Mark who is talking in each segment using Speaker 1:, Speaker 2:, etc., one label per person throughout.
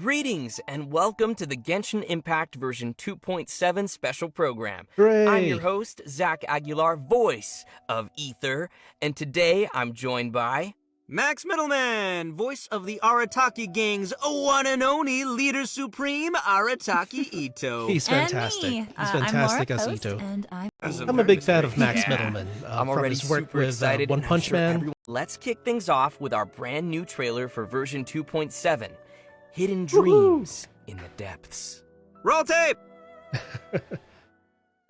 Speaker 1: Greetings and welcome to the Genshin Impact version 2.7 special program.
Speaker 2: Hooray.
Speaker 1: I'm your host, Zach Aguilar, voice of Ether, and today I'm joined by...
Speaker 3: Max Middleman, voice of the Arataki gang's one and only leader supreme, Arataki Ito.
Speaker 2: He's fantastic.
Speaker 4: And me.
Speaker 2: He's fantastic
Speaker 4: I'm
Speaker 2: as
Speaker 4: Laura
Speaker 2: Ito.
Speaker 4: Post, and
Speaker 2: I'm a big fan of Max Middleman.
Speaker 1: I'm
Speaker 2: from
Speaker 1: already
Speaker 2: his work
Speaker 1: super
Speaker 2: with
Speaker 1: excited.
Speaker 2: One
Speaker 1: and I'm
Speaker 2: Punch
Speaker 1: sure
Speaker 2: Man.
Speaker 1: everyone- Let's kick things off with our brand new trailer for version 2.7, Hidden Dreams in the Depths.
Speaker 3: Roll tape!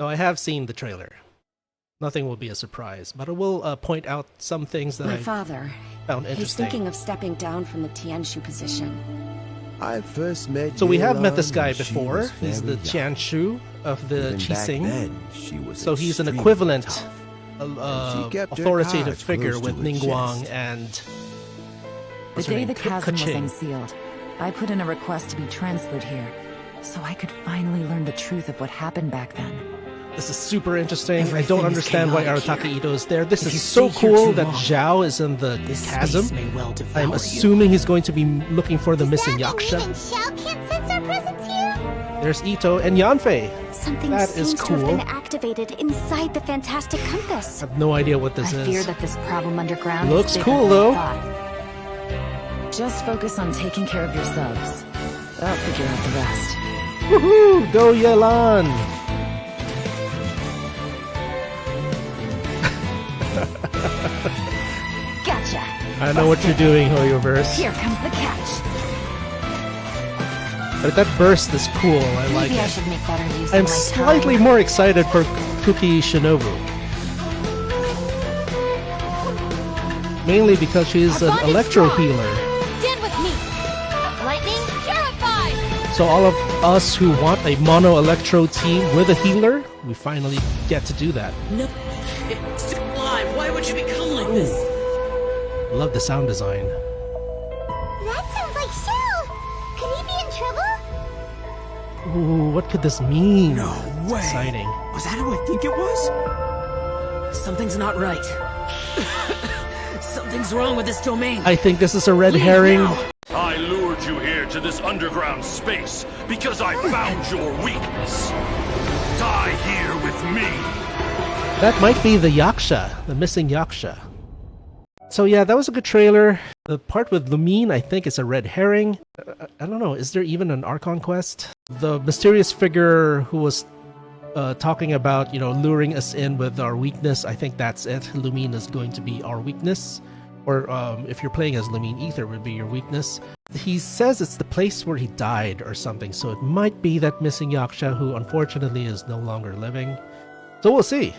Speaker 2: No, I have seen the trailer. Nothing will be a surprise, but I will point out some things that
Speaker 5: My
Speaker 2: I
Speaker 5: father,
Speaker 2: found
Speaker 5: he's
Speaker 2: interesting.
Speaker 5: thinking of stepping down from the Tianshu position.
Speaker 6: I first met
Speaker 2: So we have met this
Speaker 6: Yelan
Speaker 2: guy
Speaker 6: when she
Speaker 2: before.
Speaker 6: was
Speaker 2: He's the
Speaker 6: very young.
Speaker 2: Tianshu of the
Speaker 6: Even back
Speaker 2: Qixing.
Speaker 6: then, she was
Speaker 2: So he's an
Speaker 6: extremely
Speaker 2: equivalent
Speaker 6: tough. She kept her
Speaker 2: authoritative
Speaker 6: cards
Speaker 2: figure
Speaker 6: close
Speaker 2: with
Speaker 6: to her
Speaker 2: Ningguang
Speaker 6: chest.
Speaker 2: and...
Speaker 4: The
Speaker 2: what's her
Speaker 4: day
Speaker 2: name?
Speaker 4: the chasm was
Speaker 2: Kaching.
Speaker 4: unsealed, I put in a request to be transferred here, so I could finally learn the truth of what happened back then.
Speaker 2: This is super interesting. I
Speaker 7: Everything
Speaker 2: don't
Speaker 7: is
Speaker 2: understand why
Speaker 7: chaotic
Speaker 2: Arataki
Speaker 7: here.
Speaker 2: Ito is there. This
Speaker 7: If you
Speaker 2: is so
Speaker 7: stay here
Speaker 2: cool
Speaker 7: too
Speaker 2: that
Speaker 7: long,
Speaker 2: Zhao is in the
Speaker 7: This
Speaker 2: chasm.
Speaker 7: space may well devour
Speaker 2: I'm
Speaker 7: you.
Speaker 2: assuming he's going to be looking for the missing Yaksha.
Speaker 8: Shao can't sense our presence here?
Speaker 2: There's Ito and Yanfei.
Speaker 8: Something
Speaker 2: That is
Speaker 8: seems to have
Speaker 2: cool.
Speaker 8: been activated inside the Fantastic Compass.
Speaker 2: I have no idea what this
Speaker 4: I fear
Speaker 2: is.
Speaker 4: that this problem underground
Speaker 2: Looks
Speaker 4: is bigger
Speaker 2: cool,
Speaker 4: than
Speaker 2: though.
Speaker 4: I thought. Just focus on taking care of your subs. I'll figure out the rest.
Speaker 2: Woohoo! Go Yelan!
Speaker 4: Gotcha!
Speaker 2: I know what you're doing, Hoyoverse.
Speaker 4: Here comes the catch.
Speaker 2: But that burst is cool. I like
Speaker 4: Maybe I
Speaker 2: it.
Speaker 4: should make better use
Speaker 2: I'm
Speaker 4: of my
Speaker 2: slightly
Speaker 4: time.
Speaker 2: more excited for Kooky Shinobu. Mainly because she's an electro healer.
Speaker 8: Stand with me. Lightning purified.
Speaker 2: So all of us who want a mono electro team with a healer, we finally get to do that.
Speaker 7: No, it's still alive. Why would you become like this?
Speaker 2: Love the sound design.
Speaker 8: That sounds like Shao. Could he be in trouble?
Speaker 2: Ooh, what could this mean?
Speaker 7: No
Speaker 2: It's
Speaker 7: way.
Speaker 2: exciting.
Speaker 7: Was that who I think it was? Something's not right. Something's wrong with this domain.
Speaker 2: I think this is a red
Speaker 7: Leave
Speaker 2: herring.
Speaker 7: now.
Speaker 9: I lured you here to this underground space because I found your weakness. Die here with me.
Speaker 2: That might be the Yaksha, the missing Yaksha. So yeah, that was a good trailer. The part with Lumine, I think, is a red herring. I don't know, is there even an Archon quest? The mysterious figure who was talking about, luring us in with our weakness, I think that's it. Lumine is going to be our weakness. Or if you're playing as Lumine, Ether would be your weakness. He says it's the place where he died or something, so it might be that missing Yaksha who unfortunately is no longer living. So we'll see.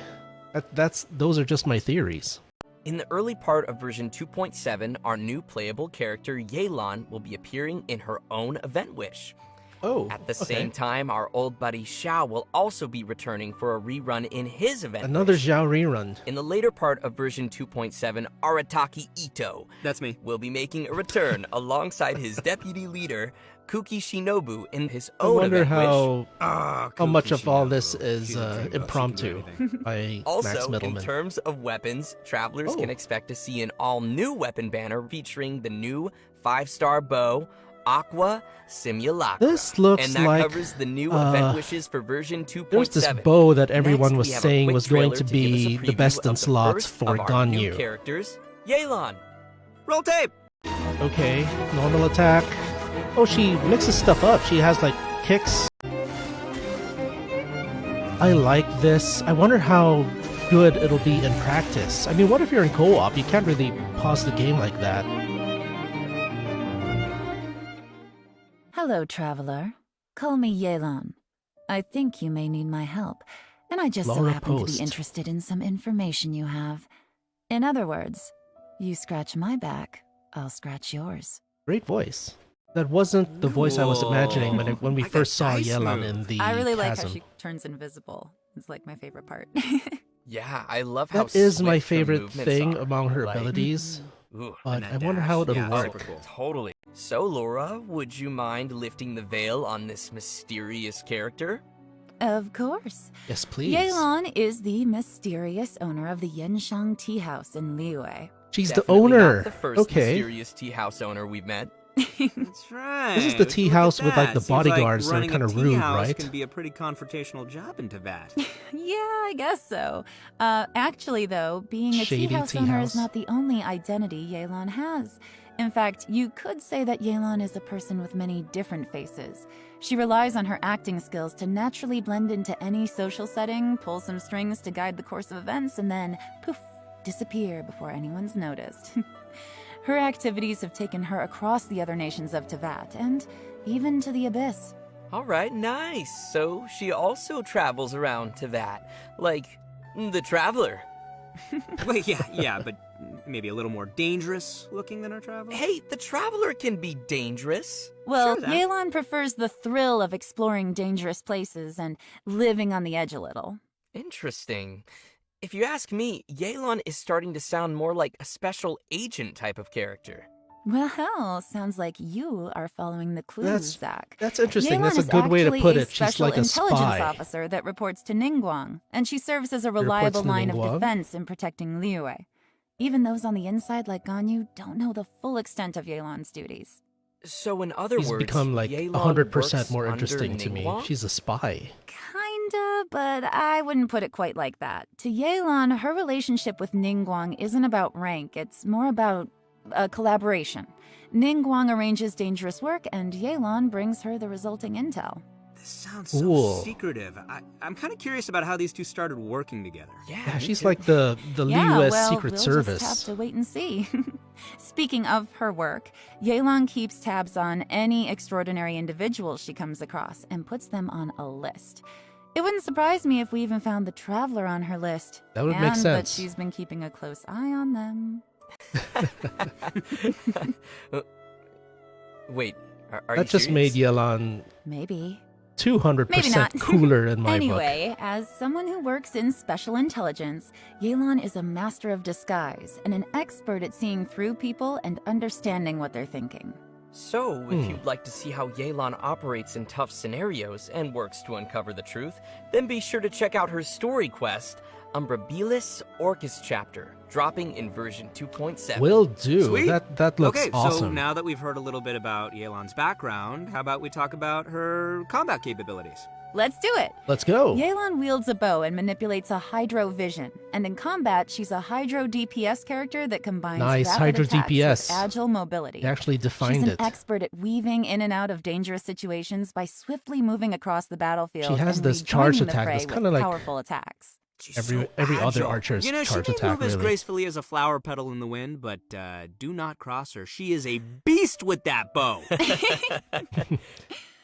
Speaker 2: Those are just my theories.
Speaker 1: In the early part of version 2.7, our new playable character, Yelan, will be appearing in her own event wish.
Speaker 2: Oh,
Speaker 1: At the same time, our old buddy Shao will also be returning for a rerun in his event
Speaker 2: another
Speaker 1: wish.
Speaker 2: Zhao rerun.
Speaker 1: In the later part of version 2.7, Arataki Ito
Speaker 3: That's me.
Speaker 1: will be making a return alongside his deputy leader, Kooky Shinobu, in his
Speaker 2: I
Speaker 1: own
Speaker 2: wonder
Speaker 1: event wish.
Speaker 2: how much of all this is impromptu by Max
Speaker 1: Also, in
Speaker 2: Middleman.
Speaker 1: terms of weapons, travelers
Speaker 2: Oh.
Speaker 1: can expect to see an all-new weapon banner featuring the new 5-star bow, Aqua Simulacra.
Speaker 2: This looks
Speaker 1: and that
Speaker 2: like
Speaker 1: covers the new event wishes for version 2.7.
Speaker 2: there's this bow that everyone
Speaker 1: Next,
Speaker 2: was
Speaker 1: we have a
Speaker 2: saying
Speaker 1: quick
Speaker 2: was going
Speaker 1: trailer
Speaker 2: to
Speaker 1: give us a
Speaker 2: be the
Speaker 1: preview
Speaker 2: best
Speaker 1: of
Speaker 2: in
Speaker 1: the
Speaker 2: slots
Speaker 1: first
Speaker 2: for
Speaker 1: of our new
Speaker 2: Ganyu.
Speaker 1: characters, Yelan.
Speaker 3: Roll tape!
Speaker 2: Okay, normal attack. Oh, she mixes stuff up. She has like kicks. I like this. I wonder how good it'll be in practice. I mean, what if you're in co-op? You can't really pause the game like that.
Speaker 4: Hello, traveler. Call me Yelan. I think you may need my help, and I just so
Speaker 2: Laura
Speaker 4: happen to
Speaker 2: Post.
Speaker 4: be interested in some information you have. In other words, you scratch my back, I'll scratch yours.
Speaker 2: Great voice. That wasn't the voice I was imagining when we
Speaker 3: I got
Speaker 2: first saw
Speaker 3: dice
Speaker 2: Yelan
Speaker 3: move.
Speaker 2: in the
Speaker 4: I really like how
Speaker 2: chasm.
Speaker 4: she turns invisible. It's like my favorite part.
Speaker 1: Yeah, I love how
Speaker 2: That is my
Speaker 1: swift her
Speaker 2: favorite
Speaker 1: movements
Speaker 2: thing
Speaker 1: are.
Speaker 2: among her
Speaker 1: Like,
Speaker 2: abilities.
Speaker 1: ooh.
Speaker 2: But
Speaker 3: And
Speaker 2: I
Speaker 3: that
Speaker 2: wonder
Speaker 3: dash.
Speaker 2: how it'll
Speaker 3: Yeah,
Speaker 2: work.
Speaker 3: super cool.
Speaker 1: Totally. So, Laura, would you mind lifting the veil on this mysterious character?
Speaker 4: Of course.
Speaker 2: Yes, please.
Speaker 4: Yelan is the mysterious owner of the Yenshang Tea House in Liyue.
Speaker 2: She's
Speaker 1: Definitely
Speaker 2: the owner.
Speaker 1: Not the first
Speaker 2: Okay.
Speaker 1: mysterious tea house owner we've met.
Speaker 3: That's right.
Speaker 2: This is the tea
Speaker 3: Look at
Speaker 2: house with, like,
Speaker 3: that.
Speaker 2: the
Speaker 3: Seems like
Speaker 2: bodyguards that are
Speaker 3: running a
Speaker 2: kinda
Speaker 3: tea
Speaker 2: rude,
Speaker 3: house
Speaker 2: right?
Speaker 3: Can be a pretty confrontational job in Teyvat.
Speaker 4: Yeah, I guess so. Actually, though, being a tea
Speaker 2: Shady
Speaker 4: house
Speaker 2: tea
Speaker 4: owner
Speaker 2: house.
Speaker 4: is not the only identity Yelan has. In fact, you could say that Yelan is a person with many different faces. She relies on her acting skills to naturally blend into any social setting, pull some strings to guide the course of events, and then, poof, disappear before anyone's noticed. Her activities have taken her across the other nations of Teyvat, and even to the Abyss.
Speaker 1: All right, nice. So she also travels around to that, like the Traveler.
Speaker 3: Wait, yeah, but maybe a little more dangerous looking than our traveler?
Speaker 1: Hey, the Traveler can be dangerous.
Speaker 4: Well,
Speaker 3: Sure, then.
Speaker 4: Yelan prefers the thrill of exploring dangerous places and living on the edge a little.
Speaker 1: Interesting. If you ask me, Yelan is starting to sound more like a special agent type of character.
Speaker 4: Well, sounds like you are following the clues, Zach.
Speaker 2: That's interesting.
Speaker 4: Yelan
Speaker 2: That's a
Speaker 4: is
Speaker 2: good way to
Speaker 4: actually
Speaker 2: put it. She's
Speaker 4: special
Speaker 2: like a
Speaker 4: intelligence
Speaker 2: spy.
Speaker 4: officer that reports to Ningguang, and she serves as a
Speaker 2: Reports
Speaker 4: reliable
Speaker 2: to
Speaker 4: line of
Speaker 2: Ningguang?
Speaker 4: defense in protecting Liyue. Even those on the inside like Ganyu don't know the full extent of Yelan's duties.
Speaker 1: So in other
Speaker 2: She's
Speaker 1: words,
Speaker 2: become like
Speaker 1: Yelan
Speaker 2: 100%
Speaker 1: works
Speaker 2: more
Speaker 1: under
Speaker 2: interesting to me.
Speaker 1: Ningguang?
Speaker 2: She's a spy.
Speaker 4: Kinda, but I wouldn't put it quite like that. To Yelan, her relationship with Ningguang isn't about rank, it's more about a collaboration. Ningguang arranges dangerous work, and Yelan brings her the resulting intel.
Speaker 3: This sounds so
Speaker 2: Cool.
Speaker 3: secretive. I'm kind of curious about how these two started working together.
Speaker 2: Yeah,
Speaker 1: me
Speaker 2: she's
Speaker 1: too.
Speaker 2: like the
Speaker 4: Yeah,
Speaker 2: U.S.
Speaker 4: well,
Speaker 2: Secret
Speaker 4: we'll
Speaker 2: Service.
Speaker 4: just have to wait and see. Speaking of her work, Yelan keeps tabs on any extraordinary individuals she comes across and puts them on a list. It wouldn't surprise me if we even found the Traveler on her list.
Speaker 2: That would make
Speaker 4: and that
Speaker 2: sense.
Speaker 4: she's been keeping a close eye on them.
Speaker 1: Wait, are
Speaker 2: That
Speaker 1: you
Speaker 2: just made
Speaker 1: serious?
Speaker 2: Yelan
Speaker 4: Maybe.
Speaker 2: 200%
Speaker 4: Maybe not.
Speaker 2: cooler in my book.
Speaker 4: Anyway, as someone who works in special intelligence, Yelan is a master of disguise and an expert at seeing through people and understanding what they're thinking.
Speaker 1: So, if you'd like to see how Yelan operates in tough scenarios and works to uncover the truth, then be sure to check out her story quest, Umbrabilis Orcus Chapter, dropping in version 2.7.
Speaker 2: Will do.
Speaker 3: Sweet.
Speaker 2: That looks
Speaker 3: Okay,
Speaker 2: awesome.
Speaker 3: so now that we've heard a little bit about Yelan's background, how about we talk about her combat capabilities?
Speaker 4: Let's do it!
Speaker 2: Let's go.
Speaker 4: Yelan wields a bow and manipulates a Hydro Vision, and in combat, she's a Hydro DPS character that combines
Speaker 2: Nice,
Speaker 4: rapid
Speaker 2: Hydro
Speaker 4: attacks
Speaker 2: DPS.
Speaker 4: with agile mobility.
Speaker 2: They actually
Speaker 4: She's
Speaker 2: defined
Speaker 4: an
Speaker 2: it.
Speaker 4: expert at weaving in and out of dangerous situations by swiftly moving across the battlefield.
Speaker 2: She has
Speaker 4: and
Speaker 2: this charge
Speaker 4: rejoining the
Speaker 2: attack
Speaker 4: fray
Speaker 2: that's
Speaker 4: with
Speaker 2: kinda like
Speaker 4: powerful attacks.
Speaker 3: She's
Speaker 2: Every
Speaker 3: so
Speaker 2: other
Speaker 3: agile.
Speaker 2: archer's
Speaker 3: You know,
Speaker 2: charge
Speaker 3: she may
Speaker 2: attack,
Speaker 3: move as
Speaker 2: really.
Speaker 3: gracefully as a flower petal in the wind, but do not cross her. She is a beast with that bow.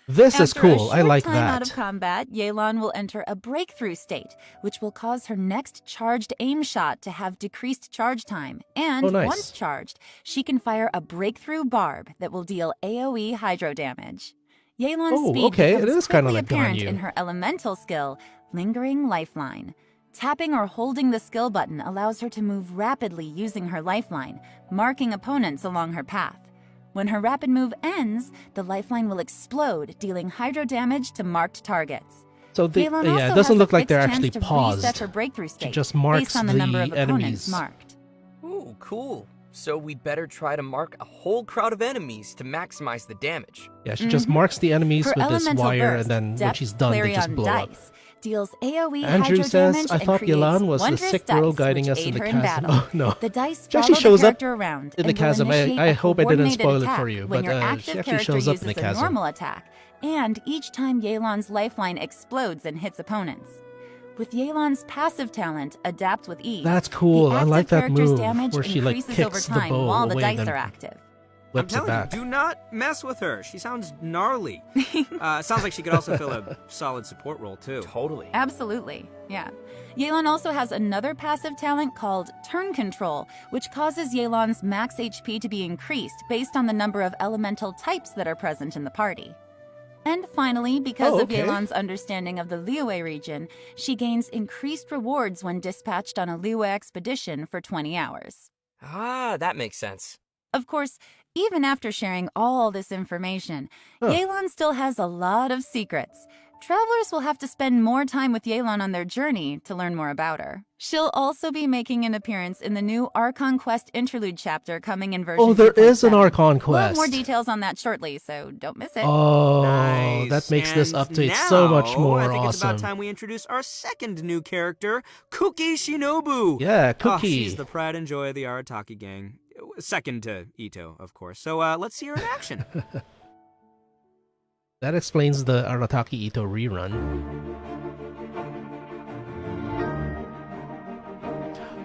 Speaker 2: This is
Speaker 4: After
Speaker 2: cool.
Speaker 4: a
Speaker 2: I
Speaker 4: short
Speaker 2: like
Speaker 4: time
Speaker 2: that.
Speaker 4: out of combat, Yelan will enter a breakthrough state, which will cause her next charged aim shot to have decreased charge time. And
Speaker 2: Oh, nice.
Speaker 4: once charged, she can fire a breakthrough barb that will deal AoE hydro damage. Yelan's
Speaker 2: Oh,
Speaker 4: speed
Speaker 2: okay, it
Speaker 4: becomes
Speaker 2: is kinda
Speaker 4: quickly
Speaker 2: like
Speaker 4: apparent
Speaker 2: Ganyu.
Speaker 4: in her elemental skill, Lingering Lifeline. Tapping or holding the skill button allows her to move rapidly using her lifeline, marking opponents along her path. When her rapid move ends, the lifeline will explode, dealing hydro damage to marked targets.
Speaker 2: So they,
Speaker 4: Yelan
Speaker 2: yeah,
Speaker 4: also
Speaker 2: it doesn't
Speaker 4: has
Speaker 2: look
Speaker 4: a
Speaker 2: like they're
Speaker 4: fixed
Speaker 2: actually
Speaker 4: chance to
Speaker 2: paused.
Speaker 4: reset her breakthrough state
Speaker 2: just marks
Speaker 4: based on the
Speaker 2: the
Speaker 4: number of
Speaker 2: enemies.
Speaker 4: opponents marked.
Speaker 1: Ooh, cool. So we'd better try to mark a whole crowd of enemies to maximize the damage.
Speaker 2: Yeah, she just marks the enemies
Speaker 4: Her
Speaker 2: with this
Speaker 4: elemental
Speaker 2: wire,
Speaker 4: burst,
Speaker 2: and then when
Speaker 4: Depth
Speaker 2: she's done, they just
Speaker 4: Clarion
Speaker 2: blow up.
Speaker 4: dice, deals AoE
Speaker 2: Andrew
Speaker 4: hydro
Speaker 2: says,
Speaker 4: damage
Speaker 2: I
Speaker 4: and
Speaker 2: thought
Speaker 4: creates
Speaker 2: Yelan was the
Speaker 4: wondrous
Speaker 2: sick girl
Speaker 4: dice
Speaker 2: guiding
Speaker 4: which
Speaker 2: us in
Speaker 4: aid
Speaker 2: the
Speaker 4: her
Speaker 2: chasm.
Speaker 4: battle.
Speaker 2: Oh, no.
Speaker 4: The dice
Speaker 2: She actually
Speaker 4: follow
Speaker 2: shows
Speaker 4: the
Speaker 2: up
Speaker 4: character around
Speaker 2: in the
Speaker 4: and will
Speaker 2: chasm.
Speaker 4: initiate
Speaker 2: I
Speaker 4: a
Speaker 2: hope I didn't
Speaker 4: coordinated
Speaker 2: spoil it
Speaker 4: attack
Speaker 2: for you,
Speaker 4: when
Speaker 2: but
Speaker 4: your
Speaker 2: she
Speaker 4: active
Speaker 2: actually
Speaker 4: character
Speaker 2: shows up
Speaker 4: uses
Speaker 2: in the
Speaker 4: a
Speaker 2: chasm.
Speaker 4: normal attack, and each time Yelan's lifeline explodes and hits opponents. With Yelan's passive talent, Adapt with Ease,
Speaker 2: That's cool.
Speaker 4: the
Speaker 2: I like
Speaker 4: active
Speaker 2: that
Speaker 4: character's
Speaker 2: move
Speaker 4: damage
Speaker 2: where she like
Speaker 4: increases
Speaker 2: kicks
Speaker 4: over
Speaker 2: the
Speaker 4: time
Speaker 2: bow
Speaker 4: while the
Speaker 2: away
Speaker 4: dice
Speaker 2: and
Speaker 4: are
Speaker 2: then
Speaker 4: active.
Speaker 3: I'm
Speaker 2: whips it
Speaker 3: telling
Speaker 2: back.
Speaker 3: you, do not mess with her. She sounds gnarly. Sounds like she could also fill a solid support role, too.
Speaker 1: Totally.
Speaker 4: Absolutely, yeah. Yelan also has another passive talent called Turn Control, which causes Yelan's max HP to be increased based on the number of elemental types that are present in the party. And finally, because of
Speaker 2: okay.
Speaker 4: Yelan's understanding of the Liyue region, she gains increased rewards when dispatched on a Liyue expedition for 20 hours.
Speaker 1: Ah, that makes sense.
Speaker 4: Of course, even after sharing all this information, Yelan still has a lot of secrets. travelers will have to spend more time with Yelan on their journey to learn more about her. She'll also be making an appearance in the new Archon Quest Interlude chapter coming in version
Speaker 2: Oh, there is an
Speaker 4: 2.7.
Speaker 2: Archon
Speaker 4: We'll have
Speaker 2: quest.
Speaker 4: more details on that shortly, so don't miss it.
Speaker 2: Oh,
Speaker 3: Nice.
Speaker 2: that makes this
Speaker 3: And
Speaker 2: update so much
Speaker 3: now,
Speaker 2: more
Speaker 3: I think it's about
Speaker 2: awesome.
Speaker 3: time we introduce our second new character, Kooky Shinobu.
Speaker 2: Yeah,
Speaker 3: Oh,
Speaker 2: Kooky.
Speaker 3: she's the pride and joy of the Arataki gang. Second to Ito, of course. So let's see her in action.
Speaker 2: That explains the Arataki Ito rerun.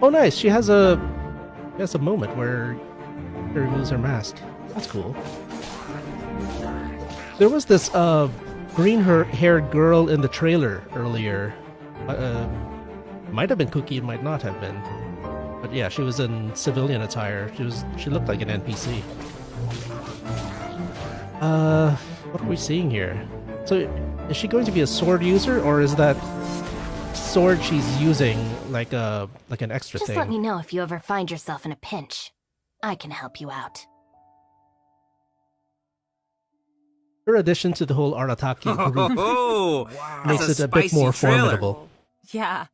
Speaker 2: Oh, nice. She has a moment where she removes her mask. That's cool. There was this green-haired girl in the trailer earlier. Might have been Kooky, it might not have been. But yeah, she was in civilian attire. She looked like an NPC. What are we seeing here? So, is she going to be a sword user, or is that sword she's using like an extra
Speaker 5: Just
Speaker 2: thing?
Speaker 5: let me know if you ever find yourself in a pinch. I can help you out.
Speaker 2: Her addition to the whole Arataki group
Speaker 3: Oh,
Speaker 2: makes
Speaker 3: that's
Speaker 2: it a bit
Speaker 3: spicy
Speaker 2: more
Speaker 3: trailer.
Speaker 2: formidable.
Speaker 4: Yeah.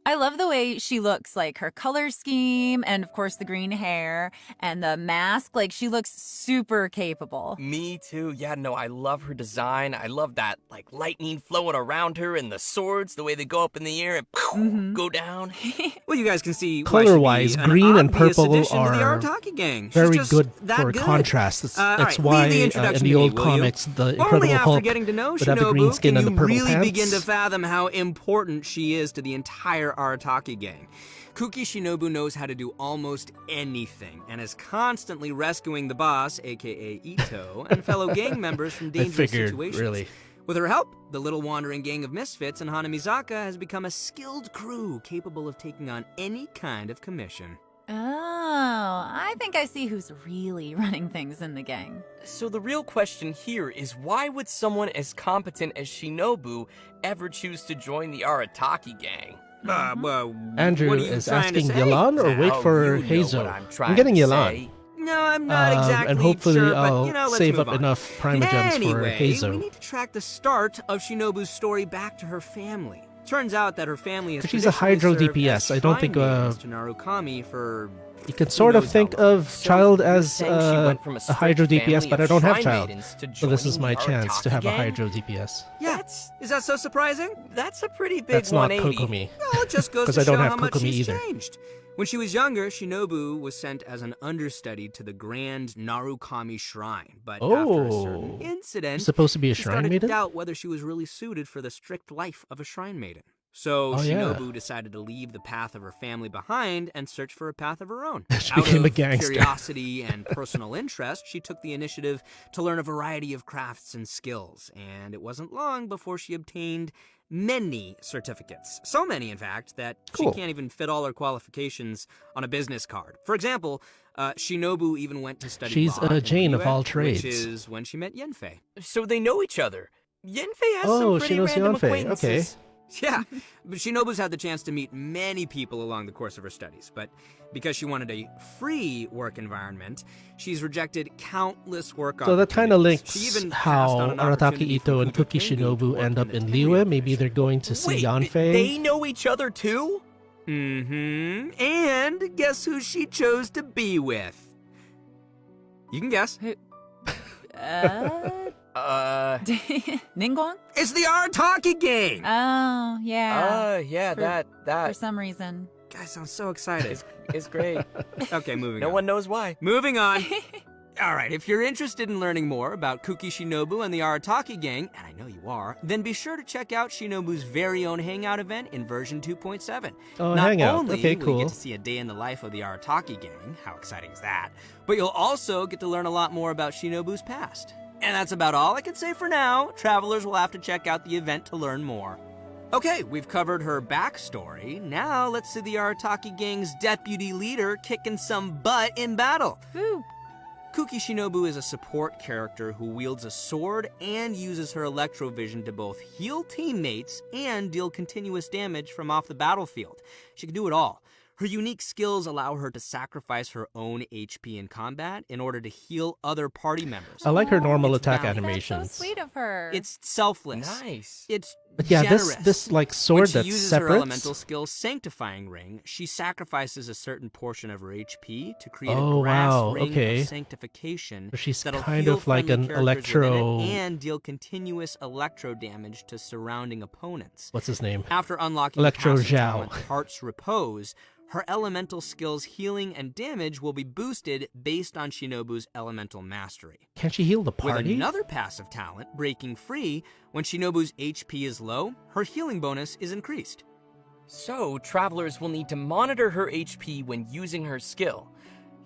Speaker 4: I love the way she looks, like her color scheme, and of course the green hair, and the mask. Like, she looks super capable.
Speaker 1: Me too. Yeah, no, I love her design. I love that, like, lightning flowing around her and the swords, the way they go up in the air and go down.
Speaker 3: Well, you guys can see why she'd
Speaker 2: Color-wise,
Speaker 3: be an
Speaker 2: green and
Speaker 3: obvious
Speaker 2: purple
Speaker 3: addition to the
Speaker 2: are
Speaker 3: Arataki gang. She's
Speaker 2: very
Speaker 3: just
Speaker 2: good
Speaker 3: that
Speaker 2: for
Speaker 3: good.
Speaker 2: contrast. It's
Speaker 3: All right,
Speaker 2: why
Speaker 3: leave the
Speaker 2: in
Speaker 3: introduction
Speaker 2: the
Speaker 3: to me,
Speaker 2: old
Speaker 3: will you?
Speaker 2: comics, the
Speaker 3: Only
Speaker 2: Incredible
Speaker 3: after
Speaker 2: Hulk
Speaker 3: getting to know
Speaker 2: would have the
Speaker 3: Shinobu
Speaker 2: green skin
Speaker 3: can
Speaker 2: and the
Speaker 3: you
Speaker 2: purple
Speaker 3: really
Speaker 2: pants.
Speaker 3: begin to fathom how important she is to the entire Arataki gang. Kukishinobu knows how to do almost anything and is constantly rescuing the boss, aka Ito, and fellow gang members from dangerous
Speaker 2: figured,
Speaker 3: situations.
Speaker 2: really.
Speaker 3: With her help, the little wandering gang of misfits in Hanamizaka has become a skilled crew capable of taking on any kind of commission.
Speaker 4: Oh, I think I see who's really running things in the gang.
Speaker 1: So the real question here is, why would someone as competent as Shinobu ever choose to join the Arataki gang?
Speaker 3: Well,
Speaker 2: Andrew
Speaker 3: what are you
Speaker 2: is
Speaker 3: trying to
Speaker 2: asking
Speaker 3: say?
Speaker 2: Yelan or wait
Speaker 1: Now
Speaker 2: for
Speaker 1: you know
Speaker 2: Hazel?
Speaker 1: what I'm trying
Speaker 2: I'm getting
Speaker 1: to
Speaker 2: Yelan.
Speaker 1: say.
Speaker 3: No, I'm not exactly
Speaker 2: and hopefully
Speaker 3: sure,
Speaker 2: I'll
Speaker 3: but, let's
Speaker 2: save
Speaker 3: move
Speaker 2: up
Speaker 3: on.
Speaker 2: enough Primogems for
Speaker 3: Anyway,
Speaker 2: Hazel.
Speaker 3: we need to track the start of Shinobu's story back to her family. Turns out that her family has
Speaker 2: 'Cause she's a
Speaker 3: traditionally
Speaker 2: Hydro
Speaker 3: served
Speaker 2: DPS.
Speaker 3: as
Speaker 2: I don't think,
Speaker 3: shrine maidens to Narukami for
Speaker 2: You can
Speaker 3: who
Speaker 2: sort of
Speaker 3: knows
Speaker 2: think
Speaker 3: how long.
Speaker 2: of
Speaker 1: So
Speaker 2: Child
Speaker 1: you're
Speaker 2: as
Speaker 1: saying she went from a
Speaker 2: a Hydro
Speaker 1: strict
Speaker 2: DPS,
Speaker 1: family
Speaker 2: but I
Speaker 1: of
Speaker 2: don't have
Speaker 1: shrine
Speaker 2: Child.
Speaker 1: maidens to
Speaker 2: So this is
Speaker 1: joining
Speaker 2: my
Speaker 1: the
Speaker 2: chance to
Speaker 1: Arataki
Speaker 2: have a
Speaker 1: gang?
Speaker 2: Hydro DPS.
Speaker 3: Yeah, is that so surprising?
Speaker 1: That's a pretty big
Speaker 2: That's not
Speaker 1: 180.
Speaker 2: Kokomi.
Speaker 3: Well, it just goes
Speaker 2: 'Cause
Speaker 3: to
Speaker 2: I don't
Speaker 3: show
Speaker 2: have
Speaker 3: how much
Speaker 2: Kokomi
Speaker 3: she's
Speaker 2: either.
Speaker 3: changed. When she was younger, Shinobu was sent as an understudy to the Grand Narukami Shrine, but after a certain
Speaker 2: Oh.
Speaker 3: incident,
Speaker 2: Supposed to be a
Speaker 3: she
Speaker 2: shrine
Speaker 3: started
Speaker 2: maiden?
Speaker 3: to doubt whether she was really suited for the strict life of a shrine maiden. So
Speaker 2: Oh, yeah.
Speaker 3: Shinobu decided to leave the path of her family behind and search for a path of her own.
Speaker 2: She
Speaker 3: Out
Speaker 2: became
Speaker 3: of
Speaker 2: a gangster.
Speaker 3: curiosity and personal interest, she took the initiative to learn a variety of crafts and skills, and it wasn't long before she obtained many certificates. So many, in fact, that
Speaker 2: Cool.
Speaker 3: she can't even fit all her qualifications on a business card. For example, Shinobu even went to study
Speaker 2: She's
Speaker 3: law
Speaker 2: a
Speaker 3: in
Speaker 2: Jane of
Speaker 3: Ryue,
Speaker 2: all trades.
Speaker 3: which is when she met Yenfei.
Speaker 1: So they know each other. Yenfei has
Speaker 2: Oh,
Speaker 1: some
Speaker 2: she
Speaker 1: pretty
Speaker 2: knows
Speaker 1: random
Speaker 2: Yanfei. Okay.
Speaker 1: acquaintances.
Speaker 3: Yeah, but Shinobu's had the chance to meet many people along the course of her studies, but because she wanted a free work environment, she's rejected countless work
Speaker 2: So that kind of
Speaker 3: opportunities. She
Speaker 2: links
Speaker 3: even passed
Speaker 2: how
Speaker 3: on an
Speaker 2: Arataki
Speaker 3: opportunity
Speaker 2: Ito
Speaker 3: for
Speaker 2: and
Speaker 3: Kujo
Speaker 2: Kooky
Speaker 3: Tengu to
Speaker 2: Shinobu
Speaker 3: work
Speaker 2: end
Speaker 3: in
Speaker 2: up
Speaker 3: the
Speaker 2: in
Speaker 3: Tenryu
Speaker 2: Liyue. Maybe
Speaker 3: division.
Speaker 2: they're going to see
Speaker 1: Wait,
Speaker 2: Yanfei.
Speaker 1: they know each other too?
Speaker 3: Mm-hmm. And guess who she chose to be with? You can guess.
Speaker 4: Ningguang?
Speaker 3: It's the Arataki gang!
Speaker 4: Oh, yeah.
Speaker 1: Yeah,
Speaker 4: For-
Speaker 1: that
Speaker 4: For some reason.
Speaker 3: Guys, I'm so excited.
Speaker 1: is great.
Speaker 3: Okay, moving
Speaker 1: No
Speaker 3: on.
Speaker 1: one knows why.
Speaker 3: Moving on. All right, if you're interested in learning more about Kukishinobu and the Arataki gang, and I know you are, then be sure to check out Shinobu's very own Hangout event in version 2.7.
Speaker 2: Oh,
Speaker 3: Not
Speaker 2: Hangout.
Speaker 3: only
Speaker 2: Okay,
Speaker 3: will you
Speaker 2: cool.
Speaker 3: get to see a day in the life of the Arataki gang, how exciting is that, but you'll also get to learn a lot more about Shinobu's past. And that's about all I can say for now. Travelers will have to check out the event to learn more. Okay, we've covered her backstory. Now let's see the Arataki gang's deputy leader kicking some butt in battle.
Speaker 4: Woo.
Speaker 3: Kukishinobu is a support character who wields a sword and uses her electrovision to both heal teammates and deal continuous damage from off the battlefield. She can do it all. Her unique skills allow her to sacrifice her own HP in combat in order to heal other party members.
Speaker 2: I like her normal
Speaker 3: It's
Speaker 2: attack
Speaker 3: balanced.
Speaker 2: animations.
Speaker 4: That's so sweet of her.
Speaker 3: It's selfless.
Speaker 1: Nice.
Speaker 3: It's
Speaker 2: But yeah,
Speaker 3: generous.
Speaker 2: this like
Speaker 3: When
Speaker 2: sword
Speaker 3: she
Speaker 2: that
Speaker 3: uses her
Speaker 2: separates.
Speaker 3: elemental skill Sanctifying Ring, she sacrifices a certain portion of her HP to create
Speaker 2: Oh,
Speaker 3: a grass
Speaker 2: wow,
Speaker 3: ring
Speaker 2: okay.
Speaker 3: of sanctification
Speaker 2: So she's
Speaker 3: that'll
Speaker 2: kind
Speaker 3: heal
Speaker 2: of like
Speaker 3: friendly
Speaker 2: an
Speaker 3: characters within it
Speaker 2: electro.
Speaker 3: and deal continuous electro damage to surrounding opponents.
Speaker 2: What's his name?
Speaker 3: After unlocking
Speaker 2: Electro
Speaker 3: the passive
Speaker 2: Zhao.
Speaker 3: talent Heart's Repose, her elemental skills healing and damage will be boosted based on Shinobu's elemental mastery.
Speaker 2: Can she heal the
Speaker 3: With
Speaker 2: party?
Speaker 3: another passive talent, Breaking Free, when Shinobu's HP is low, her healing bonus is increased.
Speaker 1: So, travelers will need to monitor her HP when using her skill.